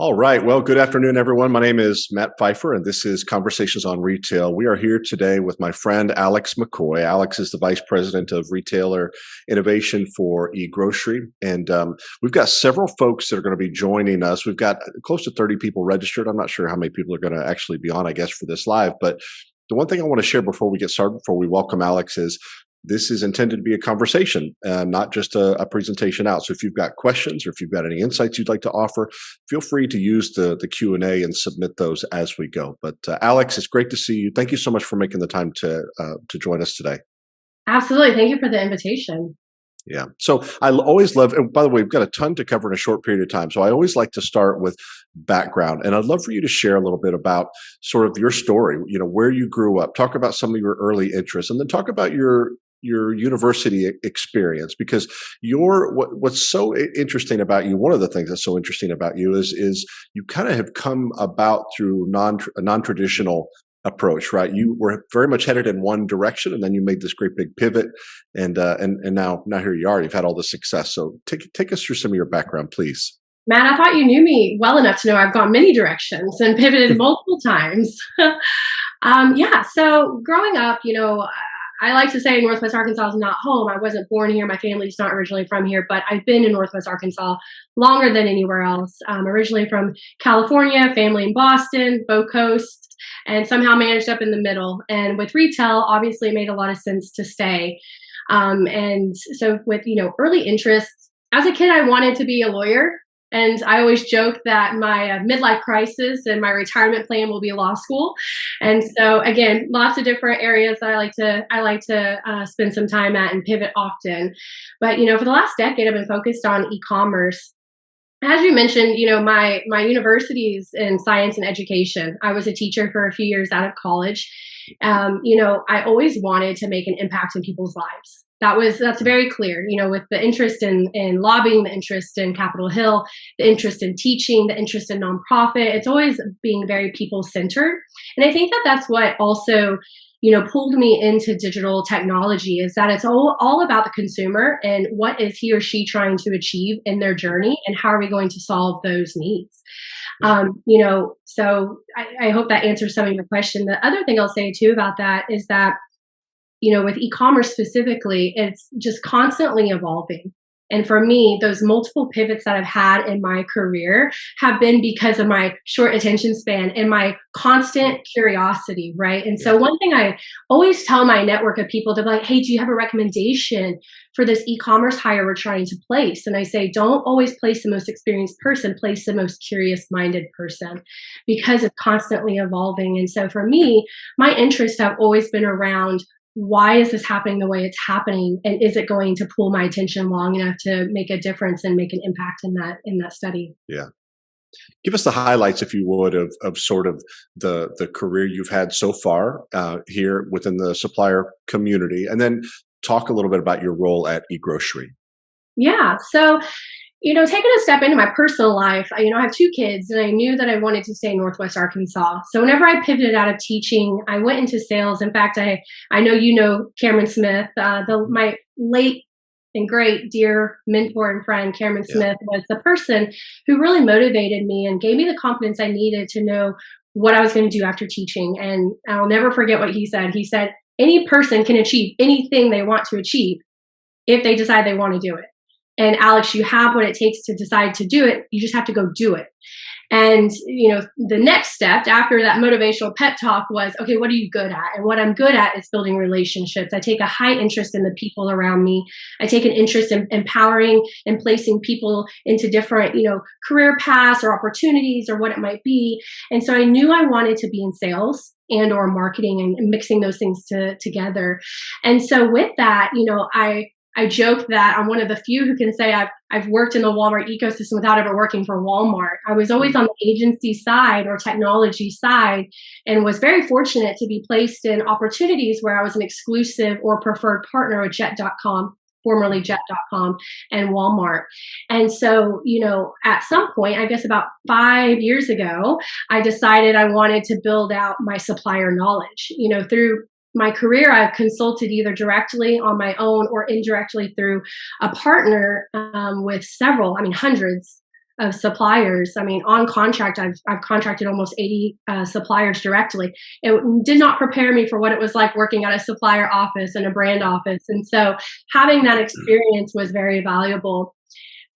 All right. Well, good afternoon, everyone. My name is Matt Fifer, and this is Conversations on Retail. We are here today with my friend Alex McCoy. Alex is the Vice President of Retailer Innovation for eGrowcery. And we've got several folks that are going to be joining us. We've got close to 30 people registered. I'm not sure how many people are going to actually be on, I guess, for this live. But the one thing I want to share before we get started, before we welcome Alex, is this is intended to be a conversation, not just a presentation out. So if you've got questions or if you've got any insights you'd like to offer, feel free to use the Q&A and submit those as we go. But Alex, it's great to see you. Thank you so much for making the time to join us today. Absolutely. Thank you for the invitation. Yeah. So I always love, and by the way, we've got a ton to cover in a short period of time. So I always like to start with background. And I'd love for you to share a little bit about sort of your story, where you grew up, talk about some of your early interests, and then talk about your university experience, because what's so interesting about you, one of the things that's so interesting about you is you kind of have come about through a non-traditional approach, right? You were very much headed in one direction, and then you made this great big pivot, and now here you are. You've had all this success. So take us through some of your background, please. Matt, I thought you knew me well enough to know I've gone many directions and pivoted multiple times. So growing up, I like to say Northwest Arkansas is not home. I wasn't born here. My family's not originally from here, but I've been in Northwest Arkansas longer than anywhere else. Originally from California, family in Boston, Bow Coast, and somehow managed up in the middle. And with retail, obviously it made a lot of sense to stay. And so with, early interests, as a kid, I wanted to be a lawyer. And I always joke that my midlife crisis and my retirement plan will be law school. And so again, lots of different areas that I like to spend some time at and pivot often. But for the last decade, I've been focused on e-commerce. As you mentioned, my university is in science and education. I was a teacher for a few years out of college. I always wanted to make an impact in people's lives. That's very clear, with the interest in lobbying, the interest in Capitol Hill, the interest in teaching, the interest in nonprofit. It's always being very people-centered. And I think that that's what also, pulled me into digital technology, is that it's all about the consumer and what is he or she trying to achieve in their journey and how are we going to solve those needs. So I hope that answers some of your question. The other thing I'll say too about that is that with e-commerce specifically, it's just constantly evolving. And for me, those multiple pivots that I've had in my career have been because of my short attention span and my constant curiosity, right? And so one thing I always tell my network of people to be like, hey, do you have a recommendation for this e-commerce hire we're trying to place? And I say, don't always place the most experienced person, place the most curious-minded person, because it's constantly evolving. And so for me, my interests have always been around, why is this happening the way it's happening? And is it going to pull my attention long enough to make a difference and make an impact in that study? Yeah. Give us the highlights, if you would, of sort of the career you've had so far here within the supplier community, and then talk a little bit about your role at eGrowcery. Yeah. So, taking a step into my personal life, I have 2 kids, and I knew that I wanted to stay in Northwest Arkansas. So whenever I pivoted out of teaching, I went into sales. In fact, I know Cameron Smith, my late and great dear mentor and friend, Cameron Smith, was the person who really motivated me and gave me the confidence I needed to know what I was going to do after teaching. And I'll never forget what he said. He said, any person can achieve anything they want to achieve if they decide they want to do it. And Alex, you have what it takes to decide to do it. You just have to go do it. And, the next step after that motivational pep talk was, okay, what are you good at? And what I'm good at is building relationships. I take a high interest in the people around me. I take an interest in empowering and placing people into different, career paths or opportunities or what it might be. And so I knew I wanted to be in sales and or marketing and mixing those things together. And so with that, I joke that I'm one of the few who can say I've worked in the Walmart ecosystem without ever working for Walmart. I was always on the agency side or technology side, and was very fortunate to be placed in opportunities where I was an exclusive or preferred partner with Jet.com, formerly Jet.com, and Walmart. And so, at some point, I guess about 5 years ago, I decided I wanted to build out my supplier knowledge, through my career, I've consulted either directly on my own or indirectly through a partner with several, I mean, hundreds of suppliers. I mean, on contract, I've contracted almost 80 suppliers directly. It did not prepare me for what it was like working at a supplier office and a brand office. And so having that experience was very valuable.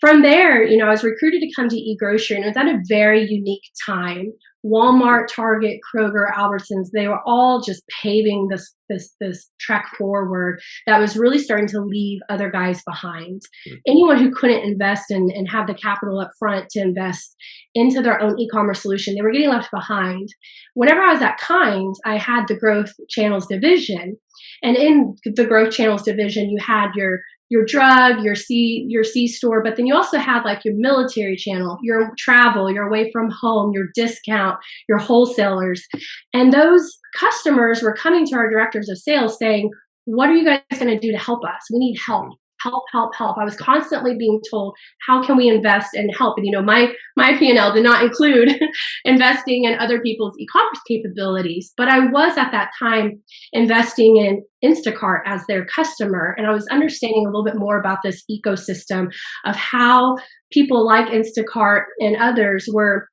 From there, I was recruited to come to eGrowcery, and it was at a very unique time. Walmart, Target, Kroger, Albertsons, they were all just paving this trek forward that was really starting to leave other guys behind. Anyone who couldn't invest and have the capital up front to invest into their own e-commerce solution, they were getting left behind. Whenever I was at Kind, I had the growth channels division. And in the growth channels division, you had your drug, your C store, but then you also had like your military channel, your travel, your away from home, your discount, your wholesalers. And those customers were coming to our directors of sales saying, what are you guys going to do to help us? We need help. Help, help, help. I was constantly being told, how can we invest and help? And my P&L did not include investing in other people's e-commerce capabilities, but I was at that time investing in Instacart as their customer. And I was understanding a little bit more about this ecosystem of how people like Instacart and others were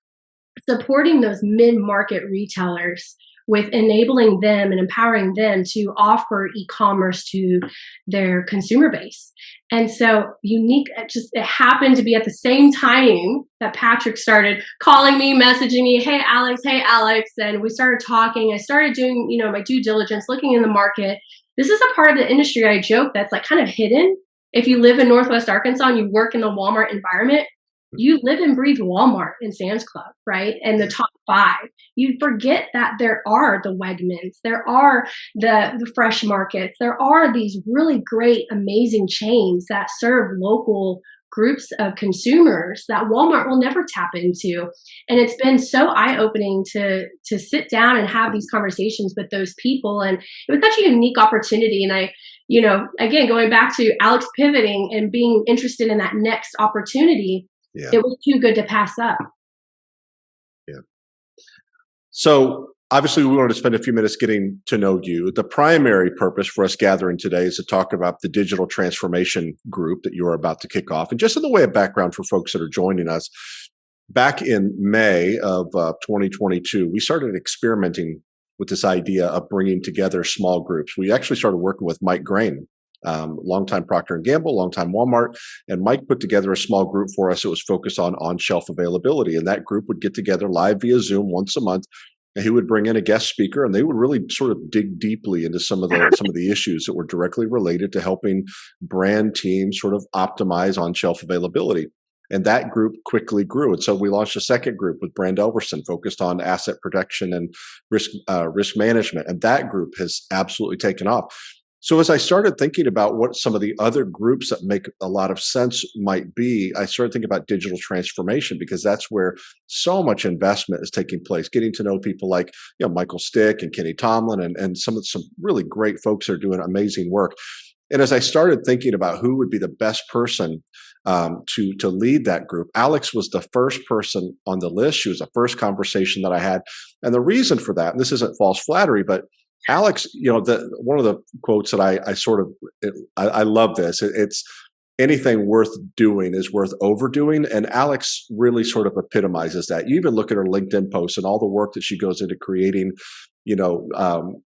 supporting those mid-market retailers with enabling them and empowering them to offer e-commerce to their consumer base. And so it happened to be at the same time that Patrick started calling me, messaging me, hey, Alex, and we started talking. I started doing, my due diligence, looking in the market. This is a part of the industry, I joke, that's like kind of hidden. If you live in Northwest Arkansas and you work in the Walmart environment, you live and breathe Walmart and Sam's Club, right? And the top 5. You forget that there are the Wegmans, there are the Fresh Markets, there are these really great, amazing chains that serve local groups of consumers that Walmart will never tap into. And it's been so eye-opening to sit down and have these conversations with those people. And it was such a unique opportunity. And I, again, going back to Alex pivoting and being interested in that next opportunity, it was too good to pass up. Yeah. So obviously we wanted to spend a few minutes getting to know you. The primary purpose for us gathering today is to talk about the digital transformation group that you are about to kick off. And just in the way of background for folks that are joining us, back in May of 2022, we started experimenting with this idea of bringing together small groups. We actually started working with Mike Grain, longtime Procter & Gamble, longtime Walmart, and Mike put together a small group for us that was focused on on-shelf availability. And that group would get together live via Zoom once a month, and he would bring in a guest speaker, and they would really sort of dig deeply into some of the issues that were directly related to helping brand teams sort of optimize on-shelf availability. And that group quickly grew. And so we launched a second group with Brand Elverson focused on asset protection and risk management. And that group has absolutely taken off. So as I started thinking about what some of the other groups that make a lot of sense might be, I started thinking about digital transformation, because that's where so much investment is taking place, getting to know people like Michael Stick and Kenny Tomlin and some really great folks that are doing amazing work. And as I started thinking about who would be the best person to lead that group, Alex was the first person on the list. She was the first conversation that I had. And the reason for that, and this isn't false flattery, but Alex, one of the quotes that I love this. It's anything worth doing is worth overdoing. And Alex really sort of epitomizes that. You even look at her LinkedIn posts and all the work that she goes into creating, the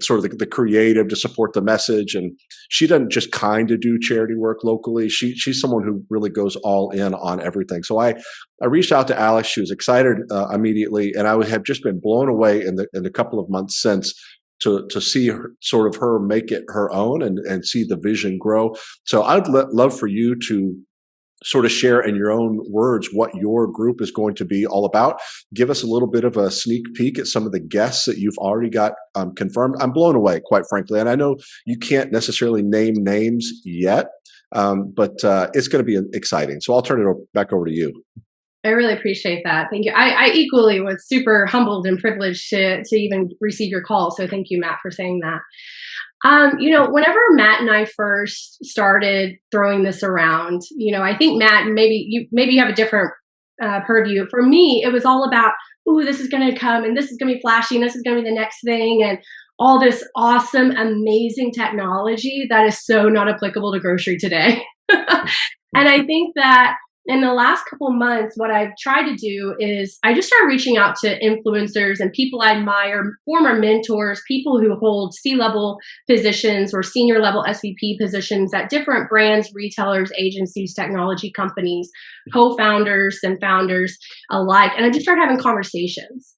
sort of the creative to support the message. And she doesn't just kind of do charity work locally. She's someone who really goes all in on everything. So I reached out to Alex. She was excited immediately, and I have just been blown away in the couple of months since to see her make it her own and see the vision grow. So I'd love for you to sort of share in your own words what your group is going to be all about. Give us a little bit of a sneak peek at some of the guests that you've already got confirmed. I'm blown away, quite frankly. And I know you can't necessarily name names yet, but it's going to be exciting. So I'll turn it back over to you. I really appreciate that. Thank you. I equally was super humbled and privileged to even receive your call. So thank you, Matt, for saying that. Whenever Matt and I first started throwing this around, I think Matt, maybe you have a different purview. For me, it was all about, ooh, this is going to come and this is going to be flashy and this is going to be the next thing. And all this awesome, amazing technology that is so not applicable to grocery today. And I think that in the last couple months, what I've tried to do is I just started reaching out to influencers and people I admire, former mentors, people who hold C-level positions or senior level SVP positions at different brands, retailers, agencies, technology companies, co-founders and founders alike. And I just started having conversations.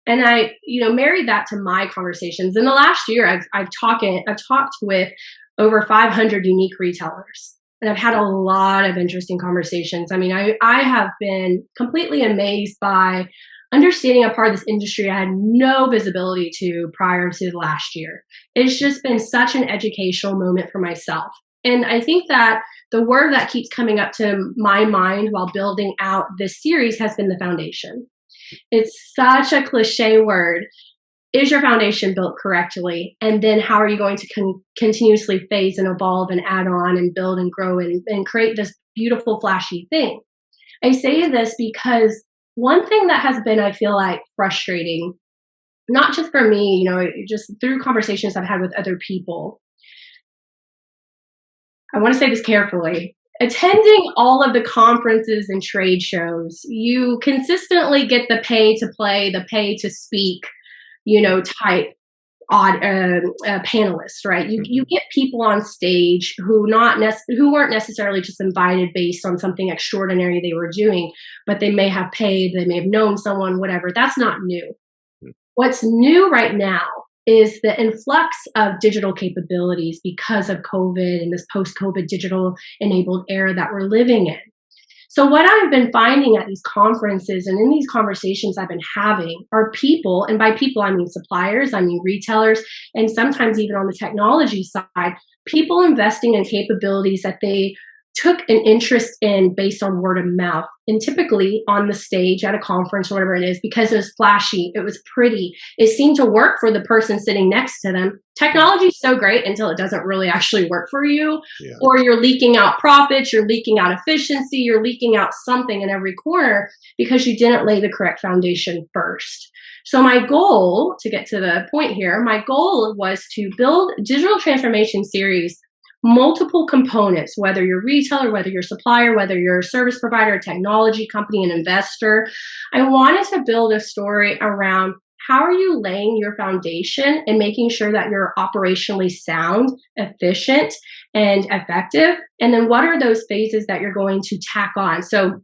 And I, married that to my conversations. In the last year, I've talked with over 500 unique retailers. And I've had a lot of interesting conversations. I mean, I have been completely amazed by understanding a part of this industry I had no visibility to prior to last year. It's just been such an educational moment for myself. And I think that the word that keeps coming up to my mind while building out this series has been the foundation. It's such a cliche word. Is your foundation built correctly? And then how are you going to continuously phase and evolve and add on and build and grow and create this beautiful, flashy thing? I say this because one thing that has been, I feel like, frustrating, not just for me, just through conversations I've had with other people. I want to say this carefully. Attending all of the conferences and trade shows, you consistently get the pay to play, the pay to speak, type odd panelists, right? You get people on stage who weren't necessarily just invited based on something extraordinary they were doing, but they may have paid, they may have known someone, whatever. That's not new. What's new right now is the influx of digital capabilities because of COVID and this post-COVID digital enabled era that we're living in. So what I've been finding at these conferences and in these conversations I've been having are people, and by people I mean suppliers, I mean retailers, and sometimes even on the technology side, people investing in capabilities that they took an interest in based on word of mouth, and typically on the stage at a conference or whatever it is, because it was flashy, it was pretty, it seemed to work for the person sitting next to them. Technology is so great until it doesn't really actually work for you, or you're leaking out profits, you're leaking out efficiency, you're leaking out something in every corner because you didn't lay the correct foundation first. So my goal, to get to the point here, my goal was to build a digital transformation series, multiple components, whether you're a retailer, whether you're a supplier, whether you're a service provider, a technology company, an investor. I wanted to build a story around how are you laying your foundation and making sure that you're operationally sound, efficient, and effective. And then what are those phases that you're going to tack on? So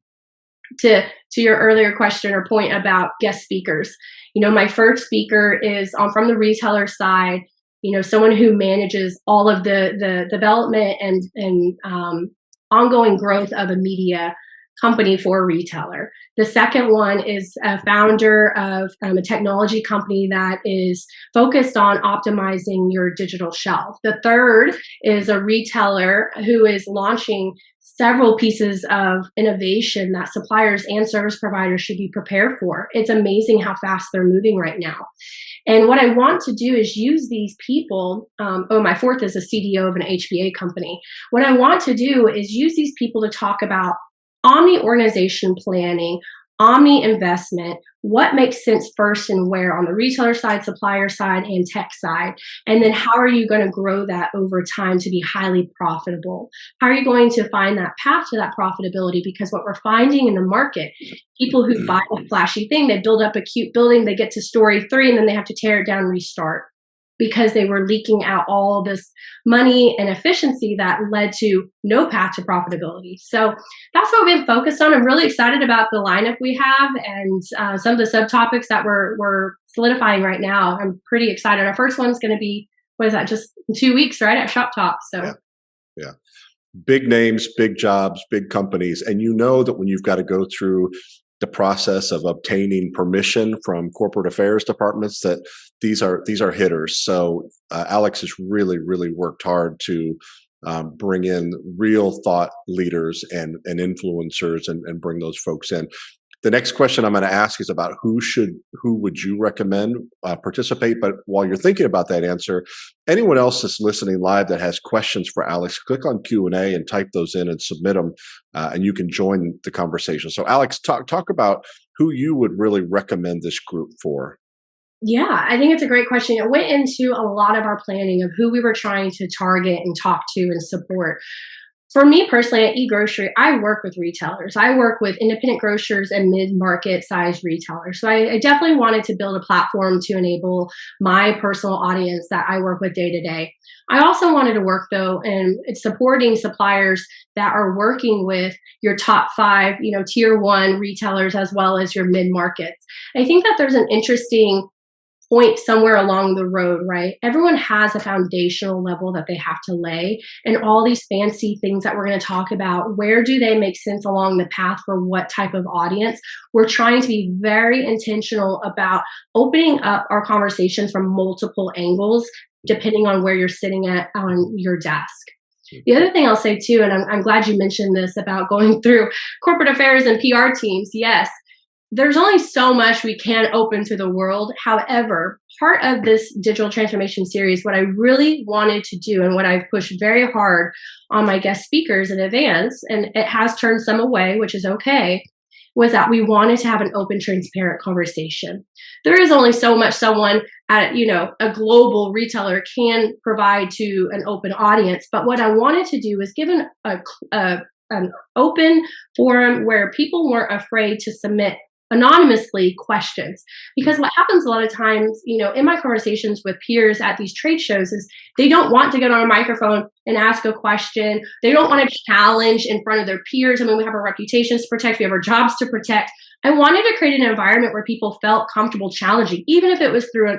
to your earlier question or point about guest speakers, my first speaker is from the retailer side, someone who manages all of the development and ongoing growth of a media company for a retailer. The second one is a founder of a technology company that is focused on optimizing your digital shelf. The third is a retailer who is launching several pieces of innovation that suppliers and service providers should be prepared for. It's amazing how fast they're moving right now. And what I want to do is use these people. My fourth is a CDO of an HBA company. What I want to do is use these people to talk about omni-organization planning, omni-investment, what makes sense first and where on the retailer side, supplier side, and tech side. And then how are you going to grow that over time to be highly profitable? How are you going to find that path to that profitability? Because what we're finding in the market, people who buy a flashy thing, they build up a cute building, they get to story 3, and then they have to tear it down and restart because they were leaking out all this money and efficiency that led to no path to profitability. So that's what we've been focused on. I'm really excited about the lineup we have and some of the subtopics that we're solidifying right now. I'm pretty excited. Our first one's going to be, just in 2 weeks, right, at Shop Talk. So yeah. Big names, big jobs, big companies. And that when you've got to go through the process of obtaining permission from corporate affairs departments, that these are hitters. So Alex has really, really worked hard to bring in real thought leaders and influencers and bring those folks in. The next question I'm going to ask is about who would you recommend participate? But while you're thinking about that answer, anyone else that's listening live that has questions for Alex, click on Q&A and type those in and submit them, and you can join the conversation. So Alex, talk about who you would really recommend this group for. Yeah, I think it's a great question. It went into a lot of our planning of who we were trying to target and talk to and support. For me personally, at eGrowcery, I work with retailers. I work with independent grocers and mid-market size retailers. So I definitely wanted to build a platform to enable my personal audience that I work with day to day. I also wanted to work though in supporting suppliers that are working with your top five, tier one retailers as well as your mid markets. I think that there's an interesting point somewhere along the road, right? Everyone has a foundational level that they have to lay, and all these fancy things that we're going to talk about, where do they make sense along the path for what type of audience? We're trying to be very intentional about opening up our conversations from multiple angles, depending on where you're sitting at on your desk. The other thing I'll say too, and I'm glad you mentioned this about going through corporate affairs and PR teams. Yes, there's only so much we can open to the world. However, part of this digital transformation series, what I really wanted to do and what I've pushed very hard on my guest speakers in advance, and it has turned some away, which is okay, was that we wanted to have an open, transparent conversation. There is only so much someone at, a global retailer can provide to an open audience. But what I wanted to do was give an open forum where people weren't afraid to submit anonymously questions. Because what happens a lot of times, in my conversations with peers at these trade shows is they don't want to get on a microphone and ask a question. They don't want to challenge in front of their peers. I mean, we have our reputations to protect, we have our jobs to protect. I wanted to create an environment where people felt comfortable challenging, even if it was through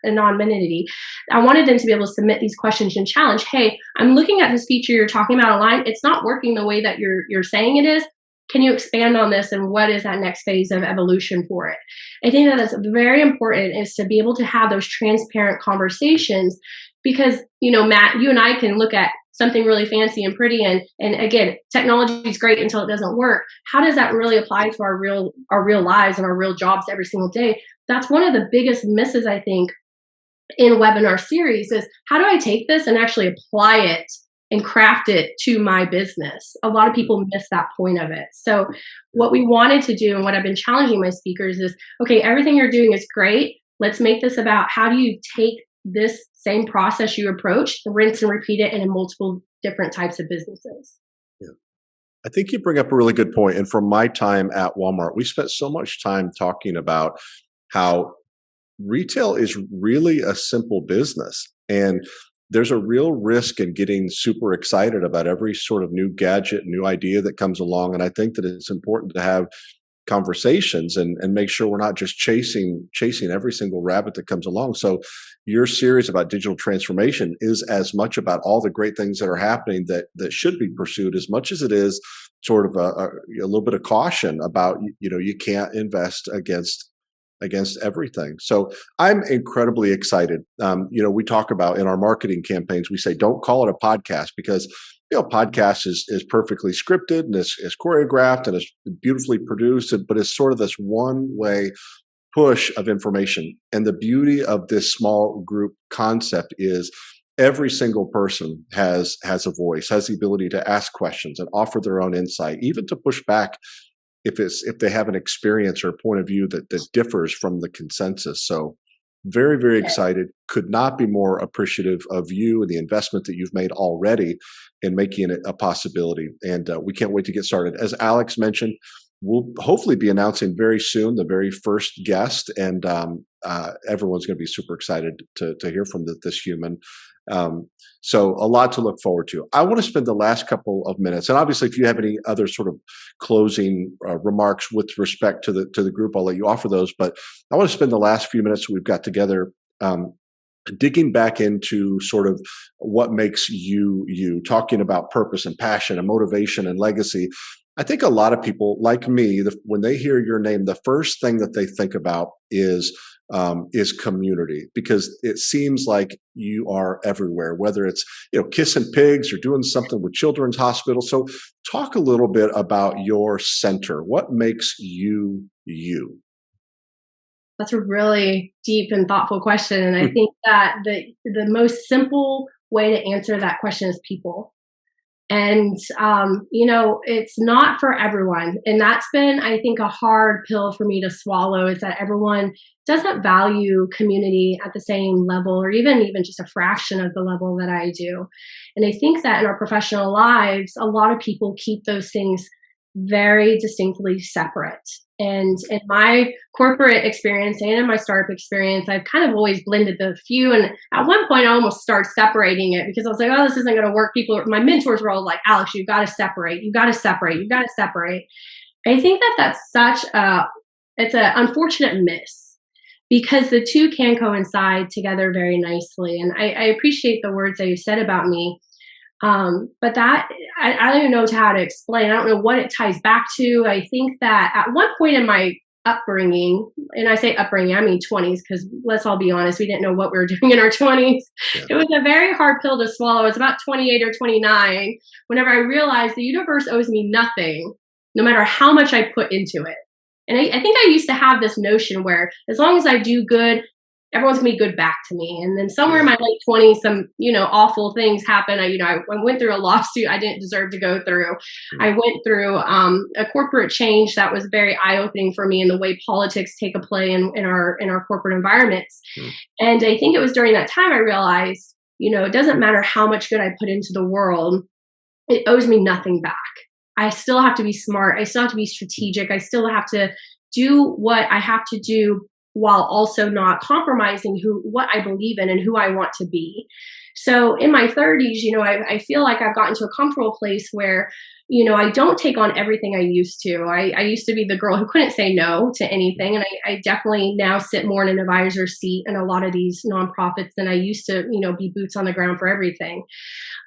anonymity. I wanted them to be able to submit these questions and challenge. Hey, I'm looking at this feature you're talking about online. It's not working the way that you're saying it is. Can you expand on this, and what is that next phase of evolution for it? I think that that's very important, is to be able to have those transparent conversations, because, Matt, you and I can look at something really fancy and pretty, and again, technology is great until it doesn't work. How does that really apply to our real lives and our real jobs every single day? That's one of the biggest misses, I think, in webinar series, is how do I take this and actually apply it and craft it to my business? A lot of people miss that point of it. So what we wanted to do, and what I've been challenging my speakers, is, okay, everything you're doing is great. Let's make this about how do you take this same process you approach, rinse and repeat it in multiple different types of businesses. Yeah. I think you bring up a really good point. And from my time at Walmart, we spent so much time talking about how retail is really a simple business. And there's a real risk in getting super excited about every sort of new gadget, new idea that comes along. And I think that it's important to have conversations and make sure we're not just chasing every single rabbit that comes along. So your series about digital transformation is as much about all the great things that are happening that should be pursued, as much as it is sort of a little bit of caution about, you can't invest against everything. So I'm incredibly excited. We talk about in our marketing campaigns, we say, don't call it a podcast, because, podcast is perfectly scripted and is choreographed and is beautifully produced, but it's sort of this one way push of information. And the beauty of this small group concept is every single person has a voice, has the ability to ask questions and offer their own insight, even to push back if they have an experience or a point of view that differs from the consensus. So very, very excited. Could not be more appreciative of you and the investment that you've made already in making it a possibility. And we can't wait to get started. As Alex mentioned, we'll hopefully be announcing very soon the very first guest, and everyone's going to be super excited to hear from this human. So a lot to look forward to. I want to spend the last couple of minutes, and obviously, if you have any other sort of closing remarks with respect to the group, I'll let you offer those. But I want to spend the last few minutes we've got together digging back into sort of what makes you, talking about purpose and passion and motivation and legacy. I think a lot of people like me, when they hear your name, the first thing that they think about is community, because it seems like you are everywhere, whether it's, kissing pigs or doing something with Children's Hospital. So talk a little bit about your center. What makes you you? That's a really deep and thoughtful question. And I think that the most simple way to answer that question is people. And, it's not for everyone. And that's been, I think, a hard pill for me to swallow, is that everyone doesn't value community at the same level, or even just a fraction of the level that I do. And I think that in our professional lives, a lot of people keep those things very distinctly separate. And in my corporate experience and in my startup experience, I've kind of always blended the few. And at one point, I almost started separating it because I was like, oh, this isn't going to work. My mentors were all like, Alex, you've got to separate. You've got to separate. You've got to separate. I think that that's it's an unfortunate miss, because the two can coincide together very nicely. And I appreciate the words that you said about me. But that, I don't even know how to explain. I don't know what it ties back to. I think that at one point in my upbringing, and I say upbringing, I mean 20s, because let's all be honest, we didn't know what we were doing in our 20s. Yeah. It was a very hard pill to swallow. It was about 28 or 29 whenever I realized the universe owes me nothing, no matter how much I put into it. And I think I used to have this notion where as long as I do good, everyone's gonna be good back to me. And then somewhere in my late 20s, some, awful things happened. I went through a lawsuit I didn't deserve to go through. I went through a corporate change that was very eye-opening for me in the way politics take a play in our corporate environments. And I think it was during that time I realized, it doesn't matter how much good I put into the world, it owes me nothing back. I still have to be smart. I still have to be strategic. I still have to do what I have to do, while also not compromising what I believe in and who I want to be. So in my 30s, I feel like I've gotten to a comfortable place where, I don't take on everything I used to. I used to be the girl who couldn't say no to anything. And I definitely now sit more in an advisor seat in a lot of these nonprofits than I used to, be boots on the ground for everything.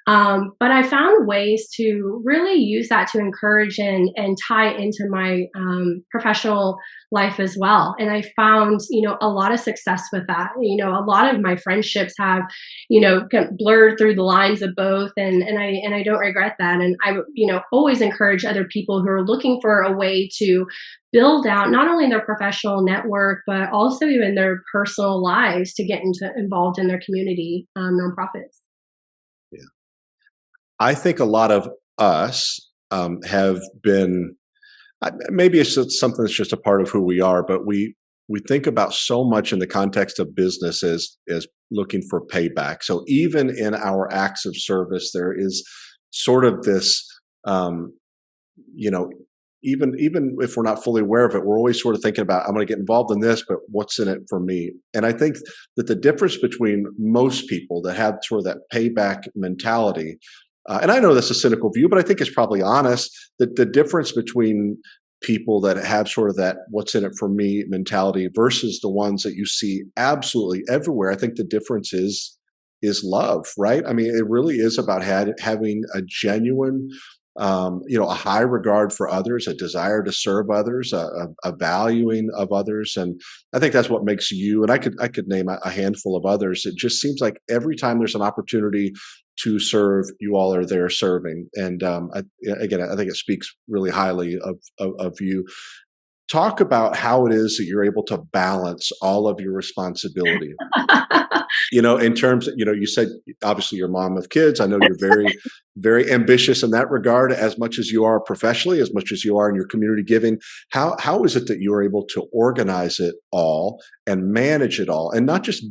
But I found ways to really use that to encourage and tie into my professional life as well. And I found, a lot of success with that. A lot of my friendships have, kind of blurred through the lines of both. And I don't regret that. And I, always encourage other people who are looking for a way to build out not only their professional network, but also even their personal lives to get involved in their community nonprofits. Yeah. I think a lot of us have been, maybe it's just something that's just a part of who we are, but we think about so much in the context of business as looking for payback. So even in our acts of service, there is sort of this, even if we're not fully aware of it, we're always sort of thinking about, I'm going to get involved in this, but what's in it for me? And I think that the difference between most people that have sort of that payback mentality, and I know that's a cynical view, but I think it's probably honest, that the difference between people that have sort of that what's in it for me mentality versus the ones that you see absolutely everywhere, I think the difference is love, right? I mean, it really is about having a genuine, a high regard for others, a desire to serve others, a valuing of others. And I think that's what makes you, and I could name a handful of others. It just seems like every time there's an opportunity to serve, you all are there serving. And I think it speaks really highly of you. Talk about how it is that you're able to balance all of your responsibility. In terms of, you said obviously you're a mom of kids. I know you're very, very ambitious in that regard, as much as you are professionally, as much as you are in your community giving. How is it that you are able to organize it all and manage it all, and not just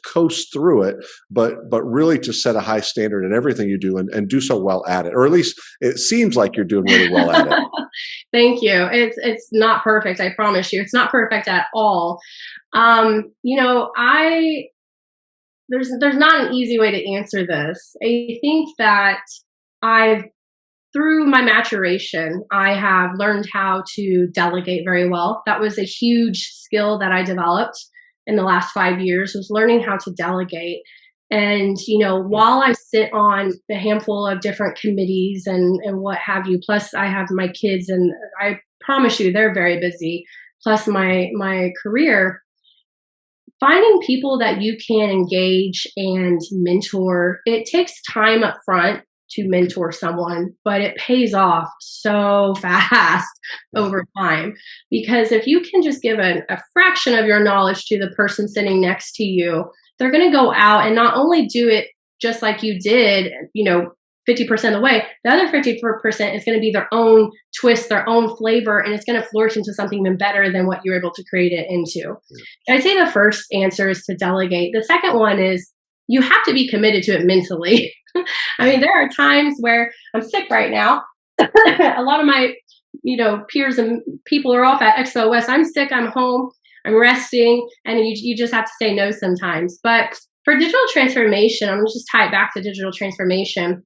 coast through it, but really to set a high standard in everything you do and do so well at it, or at least it seems like you're doing really well at it. Thank you. It's not perfect. I promise you, it's not perfect at all. There's not an easy way to answer this. I think that through my maturation, I have learned how to delegate very well. That was a huge skill that I developed in the last 5 years, was learning how to delegate. And, while I sit on a handful of different committees and what have you, plus I have my kids, and I promise you they're very busy, plus my career, finding people that you can engage and mentor, it takes time up front to mentor someone, but it pays off so fast over time. Because if you can just give a fraction of your knowledge to the person sitting next to you, they're going to go out and not only do it just like you did, 50% of the way. The other 50% is going to be their own twist, their own flavor, and it's going to flourish into something even better than what you're able to create it into. Yeah. I'd say the first answer is to delegate. The second one is you have to be committed to it mentally. I mean, there are times where I'm sick right now. A lot of my, peers and people are off at Expo West. I'm sick. I'm home. I'm resting, and you just have to say no sometimes. But for digital transformation, I'm going to just tie it back to digital transformation.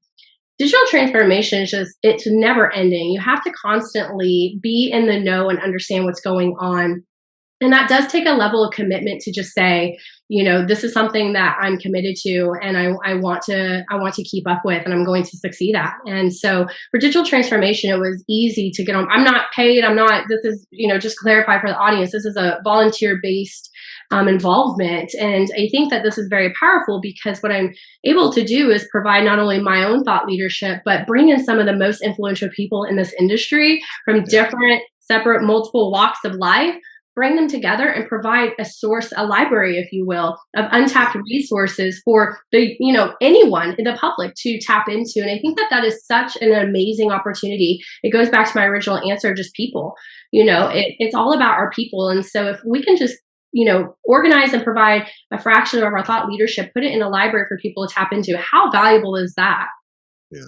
Digital transformation it's never ending. You have to constantly be in the know and understand what's going on. And that does take a level of commitment to just say, this is something that I'm committed to, and I want to keep up with, and I'm going to succeed at. And so for digital transformation, it was easy to get on. I'm not paid. This is, just clarify for the audience, this is a volunteer-based involvement. And I think that this is very powerful because what I'm able to do is provide not only my own thought leadership, but bring in some of the most influential people in this industry from different, separate, multiple walks of life, bring them together and provide a library, if you will, of untapped resources for anyone in the public to tap into. And I think that is such an amazing opportunity. It goes back to my original answer, just people. It's all about our people. And so if we can just organize and provide a fraction of our thought leadership, put it in a library for people to tap into, how valuable is that? Yeah.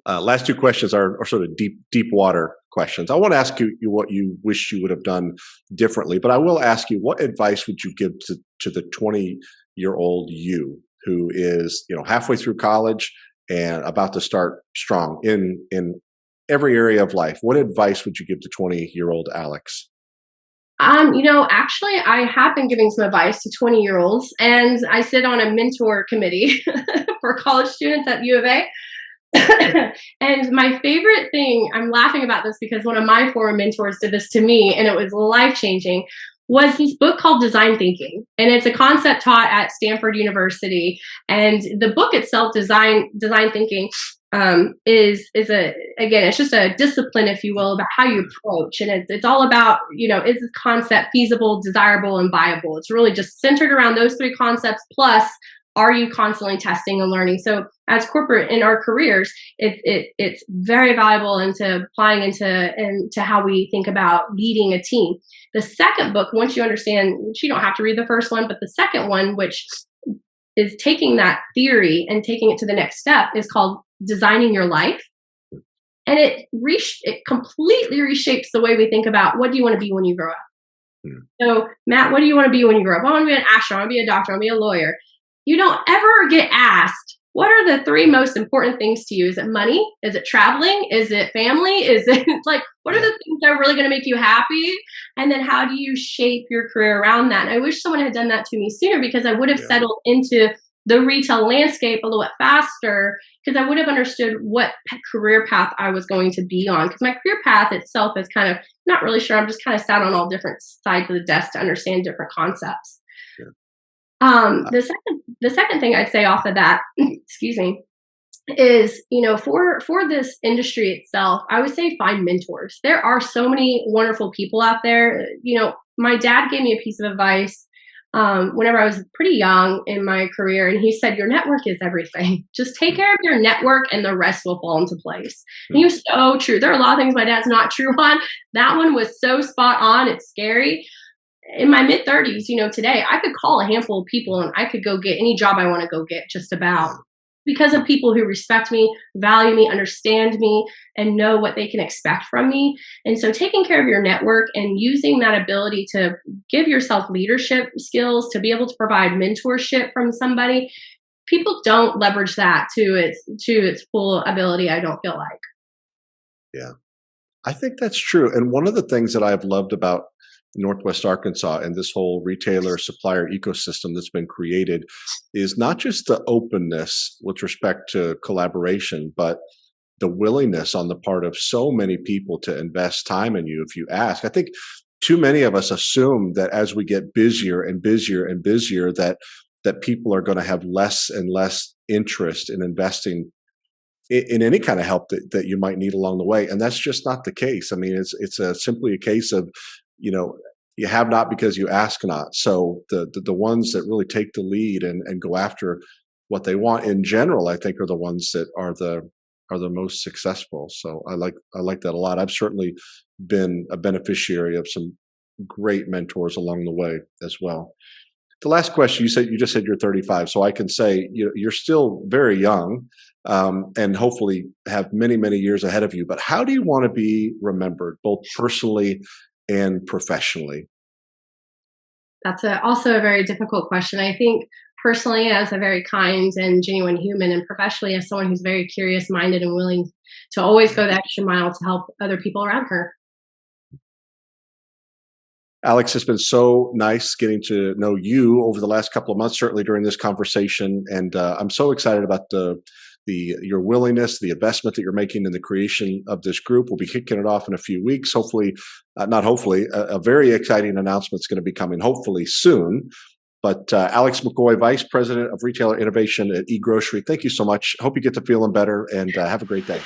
Last two questions are sort of deep water questions. I want to ask you what you wish you would have done differently, but I will ask you, what advice would you give to the 20-year-old you who is halfway through college and about to start strong in every area of life? What advice would you give to 20-year-old Alex? Actually, I have been giving some advice to 20-year-olds, and I sit on a mentor committee for college students at U of A. And my favorite thing, I'm laughing about this because one of my former mentors did this to me, and it was life-changing, was this book called Design Thinking. And it's a concept taught at Stanford University. And the book itself, Design Thinking, it's just a discipline, if you will, about how you approach. And it's all about, is this concept feasible, desirable, and viable? It's really just centered around those three concepts, plus are you constantly testing and learning? So as corporate in our careers, it's very valuable into applying into how we think about leading a team. The second book, once you understand, which you don't have to read the first one, but the second one, which is taking that theory and taking it to the next step, is called Designing Your Life. And it completely reshapes the way we think about what do you want to be when you grow up. So Matt, what do you want to be when you grow up? I want to be an astronaut, I want to be a doctor, I want to be a lawyer. You don't ever get asked, what are the three most important things to you? Is it money? Is it traveling? Is it family? Is it what are the things that are really going to make you happy? And then how do you shape your career around that? And I wish someone had done that to me sooner, because I would have settled into the retail landscape a little bit faster, because I would have understood what career path I was going to be on. Because my career path itself is kind of not really sure. I'm just kind of sat on all different sides of the desk to understand different concepts. The second thing I'd say off of that, excuse me, is, for this industry itself, I would say find mentors. There are so many wonderful people out there. My dad gave me a piece of advice whenever I was pretty young in my career, and he said, your network is everything. Just take care of your network and the rest will fall into place. And he was so true. There are a lot of things my dad's not true on. That one was so spot on. It's scary. In my mid-30s, today, I could call a handful of people and I could go get any job I want to go get, just about, because of people who respect me, value me, understand me, and know what they can expect from me. And so taking care of your network and using that ability to give yourself leadership skills, to be able to provide mentorship from somebody, people don't leverage that to its full ability, I don't feel like. Yeah, I think that's true. And one of the things that I've loved about Northwest Arkansas and this whole retailer supplier ecosystem that's been created is not just the openness with respect to collaboration, but the willingness on the part of so many people to invest time in you if you ask. I think too many of us assume that as we get busier and busier and busier, that people are going to have less and less interest in investing in any kind of help that you might need along the way. And that's just not the case. I mean, it's simply a case of, you have not because you ask not. So the ones that really take the lead and go after what they want in general, I think, are the ones that are the most successful. So I like that a lot. I've certainly been a beneficiary of some great mentors along the way as well. The last question, you just said you're 35, so I can say you're still very young, and hopefully have many years ahead of you. But how do you want to be remembered, both personally and professionally? That's also a very difficult question. I think personally, as a very kind and genuine human, and professionally, as someone who's very curious minded and willing to always go the extra mile to help other people around her. Alex, it's been so nice getting to know you over the last couple of months, certainly during this conversation, and I'm so excited about the your willingness, the investment that you're making in the creation of this group. We'll be kicking it off in a few weeks. Hopefully, not hopefully, a very exciting announcement is going to be coming. Hopefully soon. But Alex McCoy, Vice President of Retailer Innovation at eGrowcery, thank you so much. Hope you get to feeling better, and have a great day.